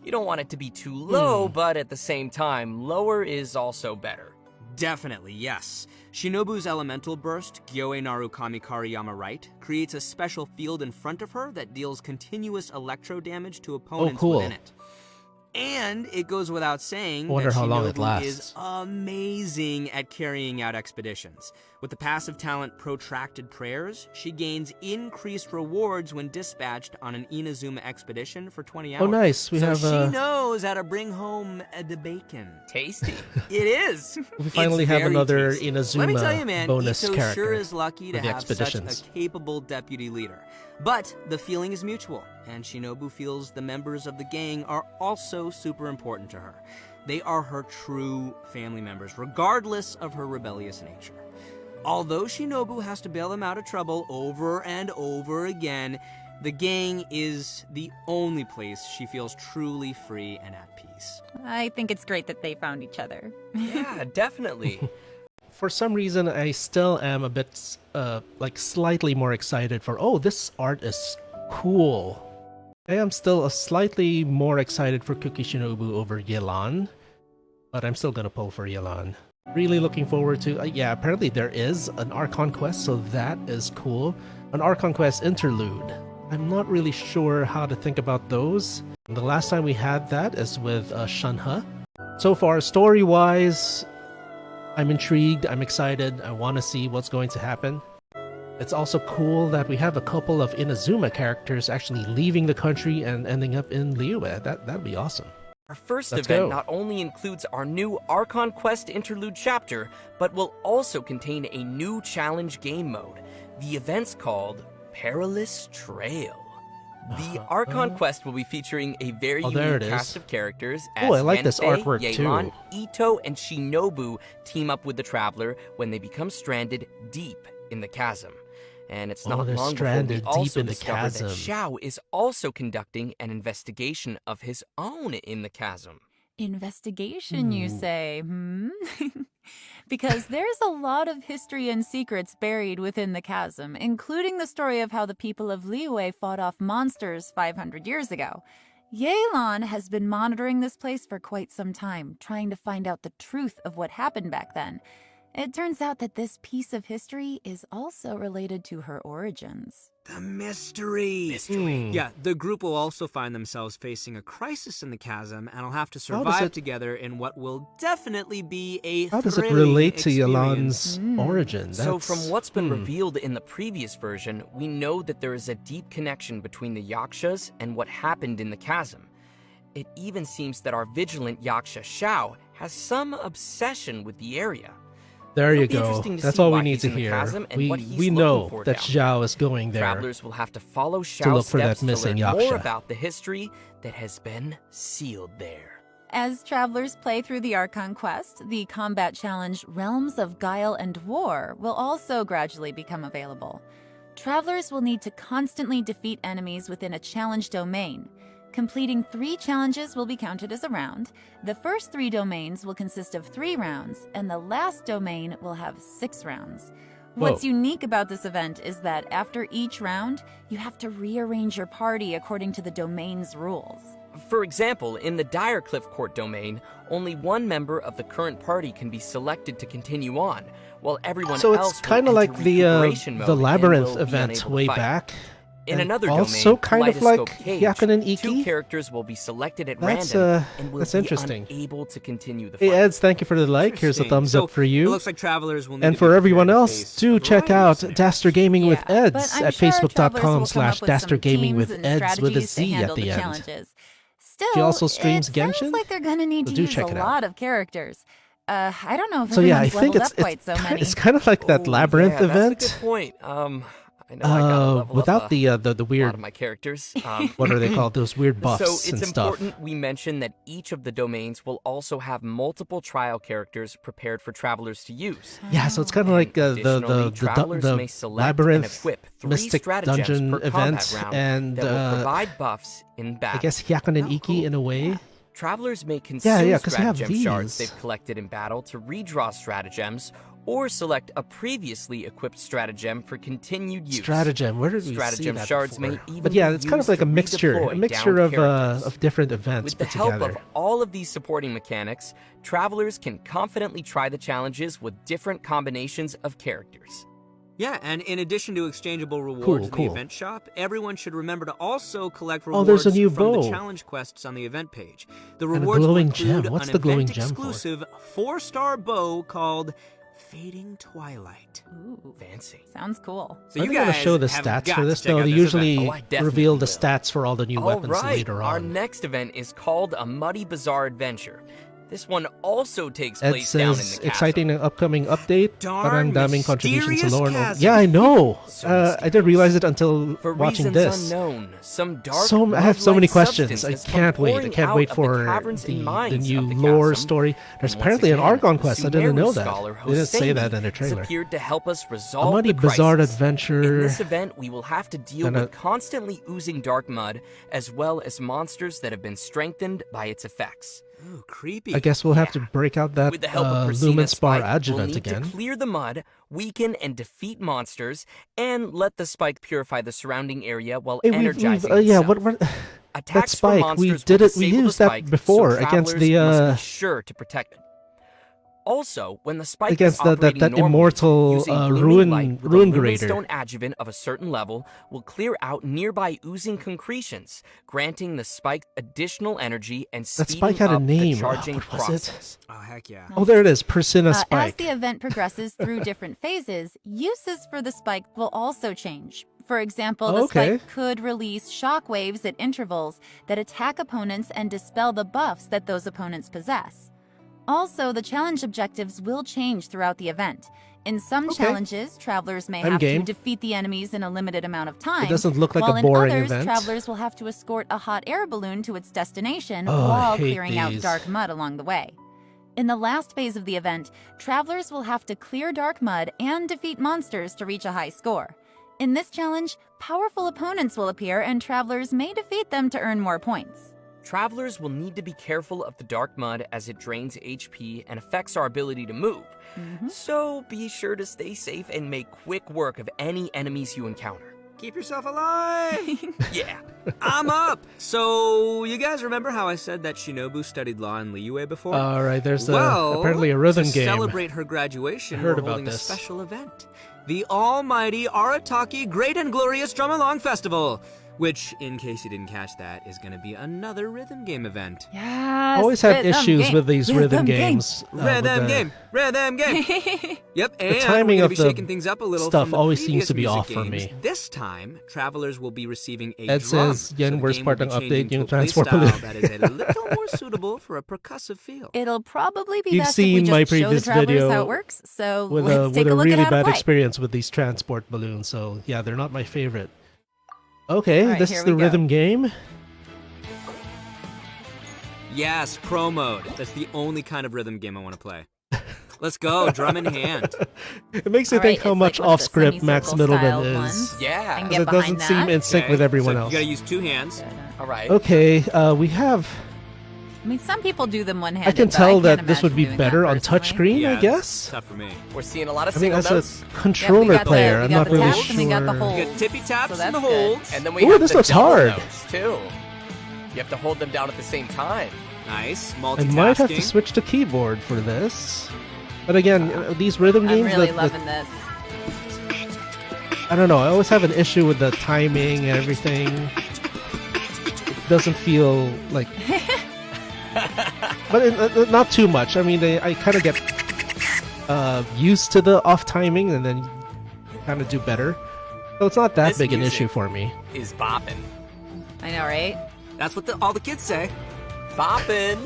Speaker 1: You don't want it to be too low, but at the same time, lower is also better.
Speaker 3: Definitely, yes. Shinobu's elemental burst, Gyoe Naru Kamikariyama Right, creates a special field in front of her that deals continuous electro damage to opponents
Speaker 2: cool.
Speaker 3: within it. And it goes without saying
Speaker 2: Wonder
Speaker 3: that
Speaker 2: how long it
Speaker 3: Shinobu
Speaker 2: lasts.
Speaker 3: is amazing at carrying out expeditions. With the passive talent Protracted Prayers, she gains increased rewards when dispatched on an Inazuma expedition for 20 hours.
Speaker 2: Oh, nice. We
Speaker 3: so
Speaker 2: have,
Speaker 3: she knows how to bring home the bacon.
Speaker 1: Tasty.
Speaker 3: It is.
Speaker 2: We finally
Speaker 3: It's
Speaker 2: have
Speaker 3: very
Speaker 2: another
Speaker 3: tasty.
Speaker 2: Inazuma
Speaker 3: Let me tell you, man,
Speaker 2: bonus
Speaker 3: Ito
Speaker 2: character
Speaker 3: sure is lucky to
Speaker 2: for the
Speaker 3: have
Speaker 2: expeditions.
Speaker 3: such a capable deputy leader. But the feeling is mutual, and Shinobu feels the members of the gang are also super important to her. They are her true family members, regardless of her rebellious nature. Although Shinobu has to bail them out of trouble over and over again, the gang is the only place she feels truly free and at peace.
Speaker 4: I think it's great that they found each other.
Speaker 1: Yeah, definitely.
Speaker 2: For some reason, I still am a bit, like, slightly more excited for, oh, this art is cool. I am still slightly more excited for Kukishinobu over Yelan, but I'm still gonna pull for Yelan. Really looking forward to, yeah, apparently there is an Archon quest, so that is cool. An Archon quest interlude. I'm not really sure how to think about those. The last time we had that is with Shanhe. So far, story-wise, I'm intrigued, I'm excited, I want to see what's going to happen. It's also cool that we have a couple of Inazuma characters actually leaving the country and ending up in Liyue. That'd be awesome.
Speaker 1: Our first
Speaker 2: Let's
Speaker 1: event
Speaker 2: go.
Speaker 1: not only includes our new Archon Quest Interlude chapter, but will also contain a new challenge game mode. The event's called Perilous Trail. The Archon Quest will be featuring a very
Speaker 2: there
Speaker 1: unique
Speaker 2: it
Speaker 1: cast
Speaker 2: is.
Speaker 1: of characters as
Speaker 2: Oh, I like this
Speaker 1: Yensei,
Speaker 2: artwork
Speaker 1: Yelan,
Speaker 2: too.
Speaker 1: Ito, and Shinobu team up with the Traveler when they become stranded deep in the chasm. And it's
Speaker 2: Oh,
Speaker 1: not
Speaker 2: they're
Speaker 1: long before we
Speaker 2: stranded deep
Speaker 1: also
Speaker 2: in the
Speaker 1: discover
Speaker 2: chasm.
Speaker 1: that Xiao is also conducting an investigation of his own in the chasm.
Speaker 4: Investigation, you say, Because there's a lot of history and secrets buried within the chasm, including the story of how the people of Liyue fought off monsters 500 years ago. Yelan has been monitoring this place for quite some time, trying to find out the truth of what happened back then. It turns out that this piece of history is also related to her origins.
Speaker 3: The mystery. Yeah, the group will also find themselves facing a crisis in the chasm and will have to survive together in what will definitely be a
Speaker 2: How does it
Speaker 3: thrilling
Speaker 2: relate to
Speaker 3: experience.
Speaker 2: Yelan's origin?
Speaker 1: So from what's been
Speaker 2: Hmm.
Speaker 1: revealed in the previous version, we know that there is a deep connection between the Yakshas and what happened in the chasm. It even seems that our vigilant Yaksha Xiao has some obsession with the area.
Speaker 2: There you
Speaker 1: It'll be
Speaker 2: go.
Speaker 1: interesting to
Speaker 2: That's
Speaker 1: see
Speaker 2: all
Speaker 1: why
Speaker 2: we need
Speaker 1: he's
Speaker 2: to
Speaker 1: in the
Speaker 2: hear.
Speaker 1: chasm and what he's
Speaker 2: We
Speaker 1: looking
Speaker 2: know
Speaker 1: for
Speaker 2: that
Speaker 1: down
Speaker 2: Zhao is going there.
Speaker 1: Travelers will have to follow Xiao's
Speaker 2: look for that
Speaker 1: steps to
Speaker 2: missing
Speaker 1: learn more
Speaker 2: Yaksha.
Speaker 1: about the history that has been sealed there.
Speaker 4: As travelers play through the Archon quest, the combat challenge Realms of Guile and War will also gradually become available. Travelers will need to constantly defeat enemies within a challenge domain. Completing 3 challenges will be counted as a round. The first 3 domains will consist of 3 rounds, and the last domain will have 6 rounds. What's unique about this event is that after each round, you have to rearrange your party according to the domain's rules.
Speaker 1: For example, in the Direcliff Court domain, only one member of the current party can be selected to continue on, while everyone
Speaker 2: So
Speaker 1: else
Speaker 2: it's kind of
Speaker 1: will
Speaker 2: like
Speaker 1: enter
Speaker 2: the
Speaker 1: recuperation mode and
Speaker 2: Labyrinth
Speaker 1: will be
Speaker 2: event
Speaker 1: unable to
Speaker 2: way
Speaker 1: fight.
Speaker 2: back.
Speaker 1: In
Speaker 2: And
Speaker 1: another
Speaker 2: also
Speaker 1: domain,
Speaker 2: kind of like
Speaker 1: Kaleidoscope Cage,
Speaker 2: Hyakunin Iki?
Speaker 1: 2 characters will be selected at
Speaker 2: That's,
Speaker 1: random and will
Speaker 2: that's
Speaker 1: be
Speaker 2: interesting.
Speaker 1: unable to continue the
Speaker 2: Hey
Speaker 1: fight.
Speaker 2: Eds, thank you for the like. Here's a
Speaker 3: Interesting.
Speaker 2: thumbs
Speaker 3: So,
Speaker 2: up for
Speaker 3: It
Speaker 2: you.
Speaker 3: looks like travelers will need
Speaker 2: And
Speaker 3: to
Speaker 2: for
Speaker 3: be
Speaker 2: everyone
Speaker 3: prepared to
Speaker 2: else,
Speaker 3: face
Speaker 2: do
Speaker 3: a
Speaker 2: check
Speaker 3: variety of
Speaker 2: out
Speaker 3: scenarios.
Speaker 2: Daster Gaming with
Speaker 4: Yeah,
Speaker 2: Eds
Speaker 4: but I'm
Speaker 2: at
Speaker 4: sure travelers will come up with some
Speaker 2: facebook.com/dastergaming with
Speaker 4: teams and
Speaker 2: Eds with a
Speaker 4: strategies to
Speaker 2: Z
Speaker 4: handle
Speaker 2: at the
Speaker 4: the
Speaker 2: end.
Speaker 4: challenges. Still,
Speaker 2: She also streams
Speaker 4: it
Speaker 2: Genshin?
Speaker 4: sounds like they're gonna need
Speaker 2: So
Speaker 4: to
Speaker 2: do
Speaker 4: use
Speaker 2: check
Speaker 4: a
Speaker 2: it out.
Speaker 4: lot of characters. I don't know if
Speaker 2: So yeah, I
Speaker 4: everyone's
Speaker 2: think
Speaker 4: leveled
Speaker 2: it's
Speaker 4: up quite so many.
Speaker 2: it's kind of like that
Speaker 1: Oh,
Speaker 2: labyrinth
Speaker 1: yeah,
Speaker 2: event.
Speaker 1: That's a good point. I know I gotta level
Speaker 2: Without
Speaker 1: up
Speaker 2: the
Speaker 1: a lot
Speaker 2: weird,
Speaker 1: of my characters.
Speaker 2: what are they called? Those weird buffs
Speaker 1: So it's
Speaker 2: and stuff.
Speaker 1: important we mention that each of the domains will also have multiple trial characters prepared for travelers to use.
Speaker 2: Yeah, so it's kind of like
Speaker 1: Additionally, travelers may
Speaker 2: the
Speaker 1: select and
Speaker 2: labyrinth
Speaker 1: equip 3
Speaker 2: mystic
Speaker 1: stratagems
Speaker 2: dungeon
Speaker 1: per combat
Speaker 2: event,
Speaker 1: round
Speaker 2: and
Speaker 1: that will provide buffs in
Speaker 2: I
Speaker 1: battle.
Speaker 2: guess Hyakunin Iki in a way.
Speaker 1: Travelers may consume
Speaker 2: yeah, 'cause they have
Speaker 1: stratagem shards
Speaker 2: these.
Speaker 1: they've collected in battle to redraw stratagems, or select a previously equipped stratagem for continued use.
Speaker 2: Stratagem. Where did we see
Speaker 1: Stratagem
Speaker 2: that
Speaker 1: shards
Speaker 2: before?
Speaker 1: may even
Speaker 2: But yeah,
Speaker 1: be
Speaker 2: it's kind of
Speaker 1: used
Speaker 2: like
Speaker 1: to
Speaker 2: a mixture
Speaker 1: redeploy downed
Speaker 2: of different events
Speaker 1: With the
Speaker 2: put
Speaker 1: help
Speaker 2: together.
Speaker 1: of all of these supporting mechanics, travelers can confidently try the challenges with different combinations of characters.
Speaker 3: Yeah, and in addition to exchangeable rewards in
Speaker 2: Cool.
Speaker 3: the event shop, everyone should remember to also collect
Speaker 2: Oh,
Speaker 3: rewards
Speaker 2: there's a new
Speaker 3: from
Speaker 2: bow.
Speaker 3: the challenge quests on the event page. The
Speaker 2: And a
Speaker 3: rewards will
Speaker 2: glowing gem.
Speaker 3: include
Speaker 2: What's
Speaker 3: an
Speaker 2: the glowing gem for?
Speaker 3: event-exclusive 4-star bow called Fading Twilight.
Speaker 4: Ooh,
Speaker 1: Fancy.
Speaker 4: sounds cool.
Speaker 3: So
Speaker 2: Are
Speaker 3: you
Speaker 2: they gonna
Speaker 3: guys
Speaker 2: show the
Speaker 3: have
Speaker 2: stats
Speaker 3: got
Speaker 2: for
Speaker 3: to
Speaker 2: this?
Speaker 3: check
Speaker 2: No,
Speaker 3: out
Speaker 2: they
Speaker 3: this
Speaker 2: usually
Speaker 3: event.
Speaker 1: Oh, I definitely
Speaker 2: reveal the
Speaker 1: will.
Speaker 2: stats for all the new
Speaker 1: All
Speaker 2: weapons
Speaker 1: right,
Speaker 2: later
Speaker 1: our
Speaker 2: on.
Speaker 1: next event is called a Muddy Bazaar Adventure. This one also takes
Speaker 2: Ed
Speaker 1: place down in the
Speaker 2: says,
Speaker 1: castle.
Speaker 2: exciting upcoming update.
Speaker 3: Darn
Speaker 2: Daming contributions
Speaker 3: mysterious
Speaker 2: alone.
Speaker 3: chasm.
Speaker 2: Yeah, I know.
Speaker 1: So
Speaker 2: I didn't realize it until
Speaker 1: For
Speaker 2: watching
Speaker 1: reasons
Speaker 2: this.
Speaker 1: unknown, some dark
Speaker 2: I have so many
Speaker 1: mud-like
Speaker 2: questions. I
Speaker 1: substance has
Speaker 2: can't
Speaker 1: come
Speaker 2: wait. I
Speaker 1: pouring
Speaker 2: can't
Speaker 1: out
Speaker 2: wait
Speaker 1: of
Speaker 2: for
Speaker 1: the caverns and
Speaker 2: the
Speaker 1: mines
Speaker 2: new
Speaker 1: of the
Speaker 2: lore
Speaker 1: chasm.
Speaker 2: story. There's
Speaker 1: And
Speaker 2: apparently
Speaker 1: once
Speaker 2: an
Speaker 1: again,
Speaker 2: Argon quest. I didn't know
Speaker 1: Sumeru
Speaker 2: that.
Speaker 1: scholar
Speaker 2: They didn't say that
Speaker 1: Hosseini
Speaker 2: in the
Speaker 1: has
Speaker 2: trailer.
Speaker 1: appeared to help us
Speaker 2: A
Speaker 1: resolve
Speaker 2: Muddy
Speaker 1: the
Speaker 2: Bazaar
Speaker 1: crisis.
Speaker 2: adventure.
Speaker 1: In this event, we will have to deal
Speaker 2: Gonna-
Speaker 1: with constantly oozing dark mud, as well as monsters that have been strengthened by its effects.
Speaker 3: Ooh, creepy.
Speaker 2: I guess we'll have to break out that
Speaker 1: With the help of
Speaker 2: Lumen
Speaker 1: Persina's
Speaker 2: Spar
Speaker 1: spike, we'll
Speaker 2: adjuvant
Speaker 1: need
Speaker 2: again.
Speaker 1: to clear the mud, weaken and defeat monsters, and let the spike purify the surrounding area while
Speaker 2: Hey,
Speaker 1: energizing
Speaker 2: yeah,
Speaker 1: itself.
Speaker 2: what that
Speaker 1: Attacks
Speaker 2: spike,
Speaker 1: from
Speaker 2: we
Speaker 1: monsters
Speaker 2: did
Speaker 1: will
Speaker 2: it. We
Speaker 1: disable the
Speaker 2: used that
Speaker 1: spike,
Speaker 2: before
Speaker 1: so
Speaker 2: against
Speaker 1: travelers
Speaker 2: the
Speaker 1: must be sure to protect it. Also, when the spike
Speaker 2: against
Speaker 1: is
Speaker 2: that
Speaker 1: operating
Speaker 2: that
Speaker 1: normally,
Speaker 2: immortal
Speaker 1: using gleaming
Speaker 2: ruin
Speaker 1: light with
Speaker 2: ruin
Speaker 1: a
Speaker 2: grader.
Speaker 1: Lumenstone adjuvant of a certain level will clear out nearby oozing concretions, granting the spike additional energy and
Speaker 2: That
Speaker 1: speeding
Speaker 2: spike had a
Speaker 1: up
Speaker 2: name.
Speaker 1: the charging
Speaker 2: What was it?
Speaker 1: process.
Speaker 3: Oh, heck yeah.
Speaker 2: Oh, there it is. Persina
Speaker 4: As
Speaker 2: spike.
Speaker 4: the event progresses through different phases, uses for the spike will also change. For example, the
Speaker 2: Okay.
Speaker 4: spike could release shockwaves at intervals that attack opponents and dispel the buffs that those opponents possess. Also, the challenge objectives will change throughout the event. In some
Speaker 2: Okay.
Speaker 4: challenges, travelers may
Speaker 2: I'm
Speaker 4: have
Speaker 2: game.
Speaker 4: to defeat the enemies in a limited amount of time.
Speaker 2: doesn't look like a
Speaker 4: while
Speaker 2: boring
Speaker 4: in others,
Speaker 2: event.
Speaker 4: travelers will have to escort a hot air balloon to its destination
Speaker 2: Oh, I
Speaker 4: while
Speaker 2: hate
Speaker 4: clearing out
Speaker 2: these.
Speaker 4: dark mud along the way. In the last phase of the event, travelers will have to clear dark mud and defeat monsters to reach a high score. In this challenge, powerful opponents will appear and travelers may defeat them to earn more points.
Speaker 1: Travelers will need to be careful of the dark mud as it drains HP and affects our ability to move. So be sure to stay safe and make quick work of any enemies you encounter.
Speaker 3: Keep yourself alive.
Speaker 1: Yeah.
Speaker 3: I'm up. So, you guys remember how I said that Shinobu studied law in Liyue before?
Speaker 2: All right, there's
Speaker 3: Well,
Speaker 2: apparently a rhythm
Speaker 3: to
Speaker 2: game.
Speaker 3: celebrate her graduation,
Speaker 2: I heard
Speaker 3: we're
Speaker 2: about
Speaker 3: holding
Speaker 2: this.
Speaker 3: a special event. The almighty Arataki Great and Glorious Drum Along Festival. Which, in case you didn't catch that, is going to be another rhythm game event.
Speaker 4: Yes,
Speaker 2: Always had issues with these rhythm games.
Speaker 3: Rhythm
Speaker 2: with the-
Speaker 3: game! Rhythm game! Yep, and
Speaker 2: timing
Speaker 3: we're
Speaker 2: of
Speaker 3: going to be
Speaker 2: the
Speaker 3: shaking things up a little
Speaker 2: stuff
Speaker 3: from the
Speaker 2: always seems
Speaker 3: previous
Speaker 2: to be
Speaker 3: music
Speaker 2: off for
Speaker 3: games.
Speaker 2: me.
Speaker 3: This time, travelers will be receiving a
Speaker 2: Ed
Speaker 3: drum.
Speaker 2: says, Yen,
Speaker 3: so the
Speaker 2: where's
Speaker 3: game will be
Speaker 2: Spartan
Speaker 3: changing
Speaker 2: update?
Speaker 3: to
Speaker 2: Yung
Speaker 3: a play
Speaker 2: transport
Speaker 3: style
Speaker 2: balloon.
Speaker 3: that is a little more suitable for a percussive feel.
Speaker 4: It'll probably be
Speaker 2: You've
Speaker 4: best if we
Speaker 2: seen
Speaker 4: just
Speaker 2: my
Speaker 4: show the
Speaker 2: previous
Speaker 4: travelers
Speaker 2: video
Speaker 4: how it works. So
Speaker 2: with
Speaker 4: let's
Speaker 2: a
Speaker 4: take a look
Speaker 2: really
Speaker 4: at how to
Speaker 2: bad
Speaker 4: play.
Speaker 2: experience with these transport balloons. So yeah, they're not my favorite. Okay,
Speaker 4: All right,
Speaker 2: this
Speaker 4: here
Speaker 2: is
Speaker 4: we
Speaker 2: the
Speaker 4: go.
Speaker 2: rhythm game.
Speaker 3: Yes, pro mode. That's the only kind of rhythm game I want to play. Let's go, drum in hand.
Speaker 2: It makes you
Speaker 4: All
Speaker 2: think
Speaker 4: right,
Speaker 2: how
Speaker 4: it's
Speaker 2: much
Speaker 4: like one of the
Speaker 2: off-script Max
Speaker 4: semicircle
Speaker 2: Middleman
Speaker 4: style
Speaker 2: is.
Speaker 4: ones.
Speaker 1: Yeah.
Speaker 4: And
Speaker 2: 'Cause
Speaker 4: get
Speaker 2: it doesn't
Speaker 4: behind
Speaker 2: seem
Speaker 4: that.
Speaker 2: in sync
Speaker 3: Okay,
Speaker 2: with everyone
Speaker 3: so
Speaker 2: else.
Speaker 3: You gotta use two hands.
Speaker 1: All right.
Speaker 2: Okay, we have.
Speaker 4: I mean, some people do them one-handed.
Speaker 2: I can
Speaker 4: but
Speaker 2: tell
Speaker 4: can't
Speaker 2: that this would
Speaker 4: imagine
Speaker 2: be
Speaker 4: doing
Speaker 2: better
Speaker 4: that
Speaker 2: on
Speaker 4: personally.
Speaker 2: touchscreen,
Speaker 3: Yeah,
Speaker 2: I
Speaker 3: it's
Speaker 2: guess.
Speaker 3: tough for me.
Speaker 1: We're seeing a lot of
Speaker 2: I mean,
Speaker 1: single
Speaker 2: as
Speaker 1: notes.
Speaker 2: a controller
Speaker 4: got the-
Speaker 2: player,
Speaker 4: we
Speaker 2: I'm
Speaker 4: got
Speaker 2: not
Speaker 4: the
Speaker 2: really
Speaker 4: taps
Speaker 2: sure.
Speaker 4: and we got the whole-
Speaker 3: You got tippy taps
Speaker 4: So
Speaker 3: and the
Speaker 4: that's good.
Speaker 3: holds.
Speaker 1: And then we
Speaker 2: Ooh,
Speaker 1: have
Speaker 2: this
Speaker 1: the
Speaker 2: looks
Speaker 1: double
Speaker 2: hard.
Speaker 1: notes, too. You have to hold them down at the same time.
Speaker 3: Nice.
Speaker 2: I
Speaker 3: Multitasking.
Speaker 2: might have to switch to keyboard for this. But again, these rhythm
Speaker 4: I'm
Speaker 2: games,
Speaker 4: really
Speaker 2: the
Speaker 4: loving this.
Speaker 2: I don't know. I always have an issue with the timing and everything. It doesn't feel like, but not too much. I mean, I kind of get used to the off timing, and then kind of do better. So it's not that
Speaker 3: This
Speaker 2: big an
Speaker 3: music
Speaker 2: issue for me.
Speaker 3: Is bopping.
Speaker 7: I know, right?
Speaker 3: That's what all the kids say.
Speaker 1: Boppin'.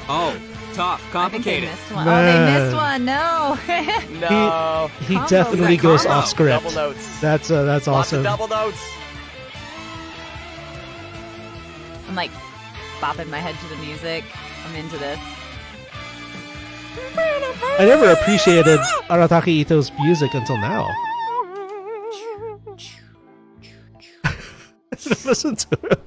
Speaker 3: Oh, tough,
Speaker 7: I think they
Speaker 3: complicated.
Speaker 7: missed one.
Speaker 2: Man.
Speaker 7: Oh, they missed one. No.
Speaker 1: No.
Speaker 2: He
Speaker 7: Combo.
Speaker 2: definitely
Speaker 3: That
Speaker 2: goes
Speaker 3: combo.
Speaker 2: off script.
Speaker 1: Double notes.
Speaker 2: That's
Speaker 1: Lots of
Speaker 2: awesome.
Speaker 1: double notes.
Speaker 7: I'm like bopping my head to the music. I'm into this.
Speaker 2: I never appreciated Arataki Ito's music until now. Listen to it.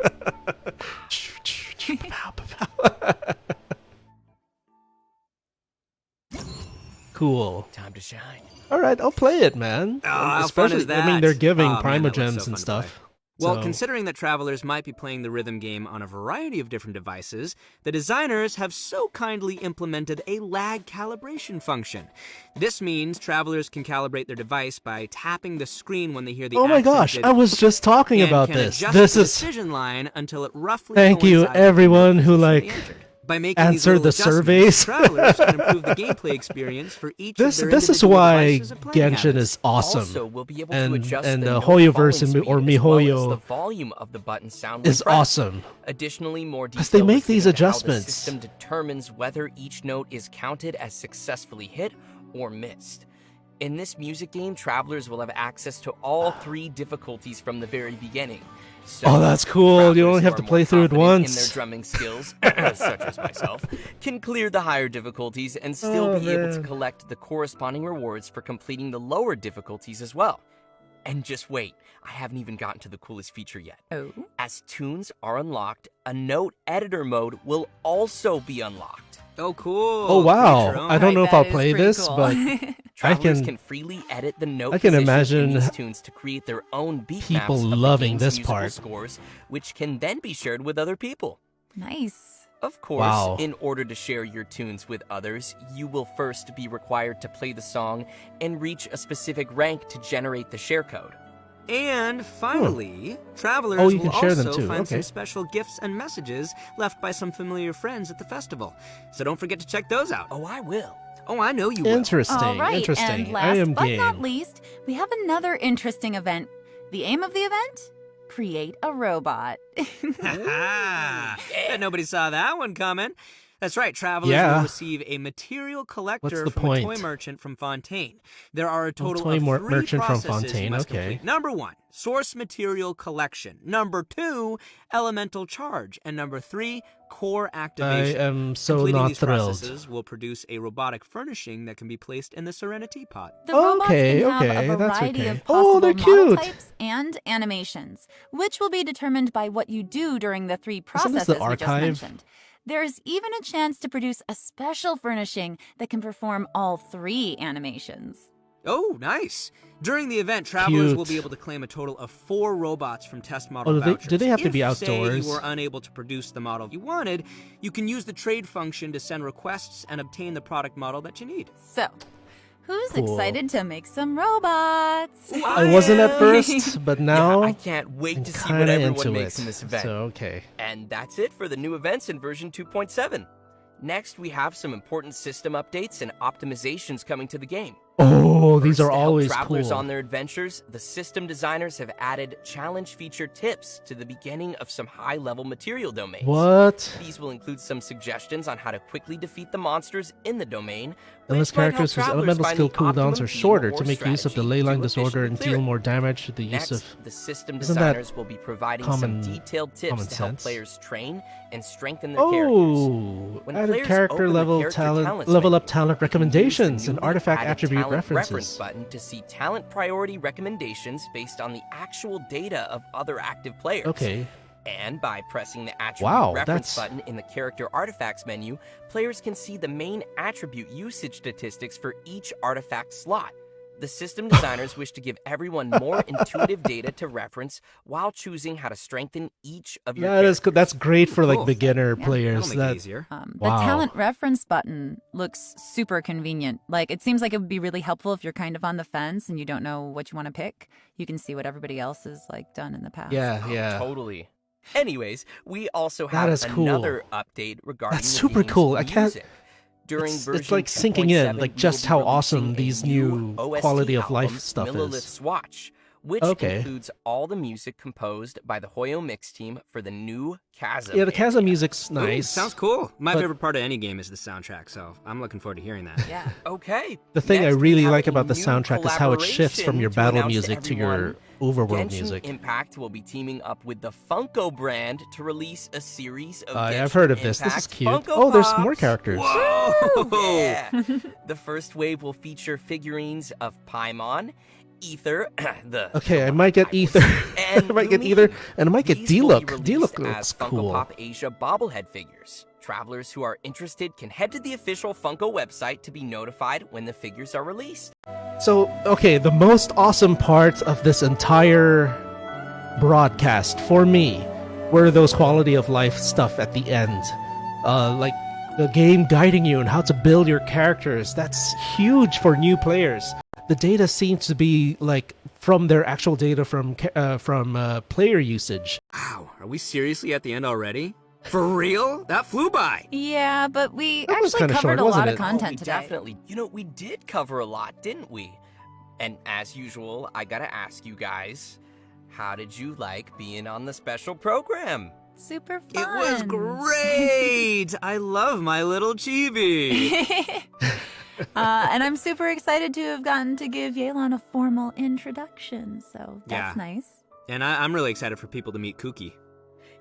Speaker 2: Cool.
Speaker 1: Time to shine.
Speaker 2: All right, I'll play it, man.
Speaker 3: how fun
Speaker 2: Especially,
Speaker 3: is that?
Speaker 2: I mean, they're giving
Speaker 3: Oh, man,
Speaker 2: Prima
Speaker 3: that looks so
Speaker 2: Gems
Speaker 3: fun
Speaker 2: and
Speaker 3: to
Speaker 2: stuff.
Speaker 3: Well,
Speaker 2: so-
Speaker 3: considering that travelers might be playing the rhythm game on a variety of different devices, the designers have so kindly implemented a lag calibration function. This means travelers can calibrate their device by tapping the screen when they hear the
Speaker 2: Oh my gosh,
Speaker 3: accented
Speaker 2: I was just talking
Speaker 3: and
Speaker 2: about
Speaker 3: can
Speaker 2: this.
Speaker 3: adjust
Speaker 2: This
Speaker 3: the
Speaker 2: is
Speaker 3: decision line until it roughly
Speaker 2: Thank you,
Speaker 3: coincides with the
Speaker 2: everyone who,
Speaker 3: note
Speaker 2: like,
Speaker 3: position they entered. By making
Speaker 2: answered
Speaker 3: these little
Speaker 2: the
Speaker 3: adjustments,
Speaker 2: surveys.
Speaker 3: travelers can improve the gameplay experience for each
Speaker 2: this.
Speaker 3: of their
Speaker 2: This is
Speaker 3: individual
Speaker 2: why
Speaker 3: devices and playing
Speaker 2: Genshin
Speaker 3: habits.
Speaker 2: is awesome.
Speaker 1: Also, we'll be able
Speaker 2: and
Speaker 1: to adjust
Speaker 2: and
Speaker 1: the note
Speaker 2: Hoyoverse
Speaker 1: falling
Speaker 2: and, or
Speaker 1: speed as well as
Speaker 2: MiHoYo
Speaker 1: the volume of the button sound
Speaker 2: is
Speaker 1: when pressed.
Speaker 2: awesome.
Speaker 1: Additionally, more
Speaker 2: 'Cause they
Speaker 1: detail
Speaker 2: make
Speaker 1: is
Speaker 2: these
Speaker 1: given to how
Speaker 2: adjustments.
Speaker 1: The system determines whether each note is counted as successfully hit or missed. In this music game, travelers will have access to all 3 difficulties from the very beginning. So
Speaker 2: Oh, that's cool. You
Speaker 1: travelers
Speaker 2: only
Speaker 1: who
Speaker 2: have
Speaker 1: are
Speaker 2: to
Speaker 1: more
Speaker 2: play through it
Speaker 1: confident
Speaker 2: once.
Speaker 1: in their drumming skills, such as myself, can clear the higher difficulties and still
Speaker 2: Oh,
Speaker 1: be able to
Speaker 2: man.
Speaker 1: collect the corresponding rewards for completing the lower difficulties as well. And just wait, I haven't even gotten to the coolest feature yet.
Speaker 7: Oh.
Speaker 1: As tunes are unlocked, a note editor mode will also be unlocked.
Speaker 3: Oh, cool.
Speaker 2: Oh wow!
Speaker 3: Create your own.
Speaker 2: I don't know if
Speaker 7: That
Speaker 2: I'll
Speaker 7: is
Speaker 2: play
Speaker 7: pretty
Speaker 2: this,
Speaker 7: cool.
Speaker 2: but
Speaker 1: Travelers
Speaker 2: can-
Speaker 1: can freely edit the note
Speaker 2: I can
Speaker 1: positions
Speaker 2: imagine
Speaker 1: in these tunes to create their own beat
Speaker 2: people
Speaker 1: maps of the
Speaker 2: loving
Speaker 1: game's
Speaker 2: this
Speaker 1: musical
Speaker 2: part.
Speaker 1: scores, which can then be shared with other people.
Speaker 7: Nice.
Speaker 1: Of course,
Speaker 2: Wow.
Speaker 1: in order to share your tunes with others, you will first be required to play the song and reach a specific rank to generate the share code.
Speaker 3: And finally, travelers
Speaker 2: Oh, you
Speaker 3: will
Speaker 2: can share
Speaker 3: also
Speaker 2: them too,
Speaker 3: find
Speaker 2: okay.
Speaker 3: some special gifts and messages left by some familiar friends at the festival. So don't forget to check those out.
Speaker 1: Oh, I will.
Speaker 3: Oh, I know you will.
Speaker 2: interesting.
Speaker 7: All right,
Speaker 2: Interesting.
Speaker 7: and last
Speaker 2: I am
Speaker 7: but
Speaker 2: game.
Speaker 7: not least, we have another interesting event. The aim of the event? Create a robot.
Speaker 3: Bet nobody saw that one coming. That's right, travelers
Speaker 2: Yeah.
Speaker 3: will receive a material collector
Speaker 2: the
Speaker 3: from a toy
Speaker 2: point?
Speaker 3: merchant from Fontaine. There are a total
Speaker 2: toy
Speaker 3: of 3
Speaker 2: merchant from
Speaker 3: processes you
Speaker 2: Fontaine,
Speaker 3: must
Speaker 2: okay.
Speaker 3: complete. Number 1, source material collection. Number 2, elemental charge. And number 3, core
Speaker 2: I
Speaker 3: activation.
Speaker 2: am so
Speaker 3: Completing
Speaker 2: not
Speaker 3: these
Speaker 2: thrilled.
Speaker 3: processes will produce a robotic furnishing that can be placed in the Serenity Pot.
Speaker 7: The robots
Speaker 2: Okay,
Speaker 7: can have
Speaker 2: okay,
Speaker 7: a
Speaker 2: that's
Speaker 7: variety
Speaker 2: okay.
Speaker 7: of
Speaker 2: Oh,
Speaker 7: possible
Speaker 2: they're
Speaker 7: model
Speaker 2: cute.
Speaker 7: types and animations, which will be determined by what you do during the 3
Speaker 2: Isn't
Speaker 7: processes
Speaker 2: this the
Speaker 7: we just
Speaker 2: archive?
Speaker 7: mentioned. There's even a chance to produce a special furnishing that can perform all 3 animations.
Speaker 3: Oh, nice. During the event, travelers will
Speaker 2: Cute.
Speaker 3: be able to claim a total of 4 robots from test model
Speaker 2: Oh,
Speaker 3: vouchers.
Speaker 2: do they have to be
Speaker 3: If, say,
Speaker 2: outdoors?
Speaker 3: you were unable to produce the model you wanted, you can use the trade function to send requests and obtain the product model that you need.
Speaker 7: So, who's
Speaker 2: Cool.
Speaker 7: excited to make some robots?
Speaker 2: I wasn't at first, but now
Speaker 1: Yeah, I can't wait
Speaker 2: I'm
Speaker 1: to see
Speaker 2: kind
Speaker 1: what
Speaker 2: of
Speaker 1: everyone
Speaker 2: into
Speaker 1: makes
Speaker 2: it.
Speaker 1: in this event.
Speaker 2: So okay.
Speaker 1: And that's it for the new events in version 2.7. Next, we have some important system updates and optimizations coming to the game.
Speaker 2: Oh, these
Speaker 1: First,
Speaker 2: are
Speaker 1: to help
Speaker 2: always
Speaker 1: travelers
Speaker 2: cool.
Speaker 1: on their adventures, the system designers have added challenge feature tips to the beginning of some high-level material domains.
Speaker 2: What?
Speaker 1: These will include some suggestions on how to quickly defeat the monsters in the domain.
Speaker 2: Unless
Speaker 1: which might help
Speaker 2: characters whose
Speaker 1: travelers
Speaker 2: elemental
Speaker 1: find
Speaker 2: skill
Speaker 1: the
Speaker 2: cooldowns
Speaker 1: optimum
Speaker 2: are
Speaker 1: team
Speaker 2: shorter
Speaker 1: or
Speaker 2: to make use of the
Speaker 1: strategy
Speaker 2: Leyline
Speaker 1: to
Speaker 2: disorder and
Speaker 1: efficiently
Speaker 2: deal
Speaker 1: clear it.
Speaker 2: more damage to the
Speaker 1: Next,
Speaker 2: use of.
Speaker 1: the system
Speaker 2: Isn't that
Speaker 1: designers will be providing
Speaker 2: common-
Speaker 1: some detailed tips
Speaker 2: common
Speaker 1: to help
Speaker 2: sense?
Speaker 1: players train and strengthen their characters.
Speaker 2: Oh,
Speaker 1: When
Speaker 2: added
Speaker 1: players
Speaker 2: character
Speaker 1: open the
Speaker 2: level
Speaker 1: character
Speaker 2: talent,
Speaker 1: talents
Speaker 2: level
Speaker 1: menu,
Speaker 2: up talent
Speaker 1: you can use the
Speaker 2: recommendations and
Speaker 1: newly
Speaker 2: artifact
Speaker 1: added
Speaker 2: attribute
Speaker 1: talent reference
Speaker 2: references.
Speaker 1: button to see talent priority recommendations based on the actual data of other active players.
Speaker 2: Okay.
Speaker 1: And by pressing the attribute
Speaker 2: Wow,
Speaker 1: reference
Speaker 2: that's-
Speaker 1: button in the character artifacts menu, players can see the main attribute usage statistics for each artifact slot. The system designers wish to give everyone more intuitive data to reference while choosing how to strengthen each of your characters.
Speaker 2: That's great for like
Speaker 3: Cool.
Speaker 2: beginner
Speaker 4: Yeah.
Speaker 2: players.
Speaker 3: That'll make it easier.
Speaker 4: The
Speaker 2: Wow.
Speaker 4: talent reference button looks super convenient. Like, it seems like it would be really helpful if you're kind of on the fence and you don't know what you want to pick. You can see what everybody else has like done in the past.
Speaker 2: Yeah.
Speaker 1: Totally. Anyways, we also
Speaker 2: That
Speaker 1: have
Speaker 2: is cool.
Speaker 1: another update regarding
Speaker 2: That's
Speaker 1: the
Speaker 2: super
Speaker 1: game's
Speaker 2: cool. I can't-
Speaker 1: music. During
Speaker 2: It's
Speaker 1: version
Speaker 2: like sinking in,
Speaker 1: 2.7,
Speaker 2: like
Speaker 1: we
Speaker 2: just
Speaker 1: will be
Speaker 2: how
Speaker 1: releasing
Speaker 2: awesome
Speaker 1: a
Speaker 2: these new
Speaker 1: OST
Speaker 2: quality of life
Speaker 1: album,
Speaker 2: stuff is.
Speaker 1: Millilith's Watch, which
Speaker 2: Okay.
Speaker 1: includes all the music composed by the Hoyo Mix team for the new Chasm.
Speaker 2: Yeah, the Chasm
Speaker 1: area.
Speaker 2: music's
Speaker 3: Ooh,
Speaker 2: nice.
Speaker 3: sounds cool. My
Speaker 2: but-
Speaker 3: favorite part of any game is the soundtrack, so I'm looking forward to hearing that.
Speaker 4: Yeah.
Speaker 1: Okay.
Speaker 2: The thing
Speaker 1: Next,
Speaker 2: I
Speaker 1: we
Speaker 2: really
Speaker 1: have
Speaker 2: like
Speaker 1: a
Speaker 2: about the
Speaker 1: new
Speaker 2: soundtrack is how it shifts from your
Speaker 1: collaboration
Speaker 2: battle
Speaker 1: to announce
Speaker 2: music to your
Speaker 1: everyone.
Speaker 2: overworld
Speaker 1: Genshin
Speaker 2: music.
Speaker 1: Impact will be teaming up with the Funko brand to release a series of
Speaker 2: I've
Speaker 1: Genshin
Speaker 2: heard of this. This is
Speaker 1: Impact
Speaker 2: cute.
Speaker 1: Funko
Speaker 2: Oh, there's more
Speaker 1: Pops.
Speaker 2: characters.
Speaker 3: Whoa!
Speaker 1: Yeah. The first wave will feature figurines of Paimon, Ether, the
Speaker 2: Okay, I might get Ether.
Speaker 1: and
Speaker 2: I might get
Speaker 1: Lumi.
Speaker 2: Ether, and I might get
Speaker 1: These will be
Speaker 2: D-Look.
Speaker 1: released
Speaker 2: D-Look
Speaker 1: as
Speaker 2: looks
Speaker 1: Funko
Speaker 2: cool.
Speaker 1: Pop Asia bobblehead figures. Travelers who are interested can head to the official Funko website to be notified when the figures are released.
Speaker 2: So, okay, the most awesome part of this entire broadcast for me were those quality of life stuff at the end. Like the game guiding you on how to build your characters. That's huge for new players. The data seems to be like from their actual data from player usage.
Speaker 3: Wow, are we seriously at the end already? For real? That flew by.
Speaker 4: Yeah, but we
Speaker 2: That was
Speaker 4: actually
Speaker 2: kinda
Speaker 4: covered
Speaker 2: short,
Speaker 4: a
Speaker 2: wasn't
Speaker 4: lot
Speaker 2: it?
Speaker 4: of content
Speaker 1: we
Speaker 4: today.
Speaker 1: definitely. We did cover a lot, didn't we? And as usual, I gotta ask you guys, how did you like being on the special program?
Speaker 4: Super
Speaker 3: It
Speaker 4: fun.
Speaker 3: was great. I love my little chibi.
Speaker 4: And I'm super excited to have gotten to give Yelan a formal introduction, so that's
Speaker 3: Yeah.
Speaker 4: nice.
Speaker 3: And I'm really excited for people to meet Kooky.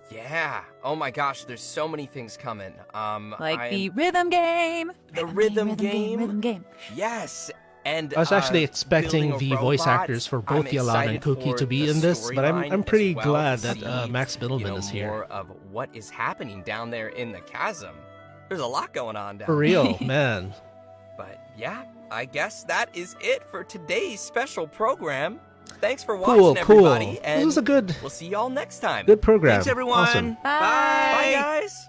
Speaker 1: Yeah. Oh my gosh, there's so many things coming.
Speaker 4: Like the rhythm game.
Speaker 1: The rhythm game?
Speaker 4: Rhythm game.
Speaker 1: Yes. And
Speaker 2: I was actually
Speaker 1: building
Speaker 2: expecting
Speaker 1: a
Speaker 2: the voice
Speaker 1: robot.
Speaker 2: actors for
Speaker 1: I'm
Speaker 2: both Yelan and
Speaker 1: excited
Speaker 2: Kooky
Speaker 1: for
Speaker 2: to be
Speaker 1: the
Speaker 2: in this, but
Speaker 1: storyline
Speaker 2: I'm
Speaker 1: as
Speaker 2: pretty
Speaker 1: well
Speaker 2: glad
Speaker 1: to
Speaker 2: that
Speaker 1: see,
Speaker 2: Max Middleman is here.
Speaker 1: more of what is happening down there in the chasm. There's a lot going on down
Speaker 2: For real, man.
Speaker 1: But yeah, I guess that is it for today's special program. Thanks for watching,
Speaker 2: Cool, cool.
Speaker 1: everybody. And
Speaker 2: This was a good
Speaker 1: we'll see y'all next time.
Speaker 2: program.
Speaker 3: Thanks, everyone.
Speaker 2: Awesome.
Speaker 4: Bye.
Speaker 1: Bye, guys.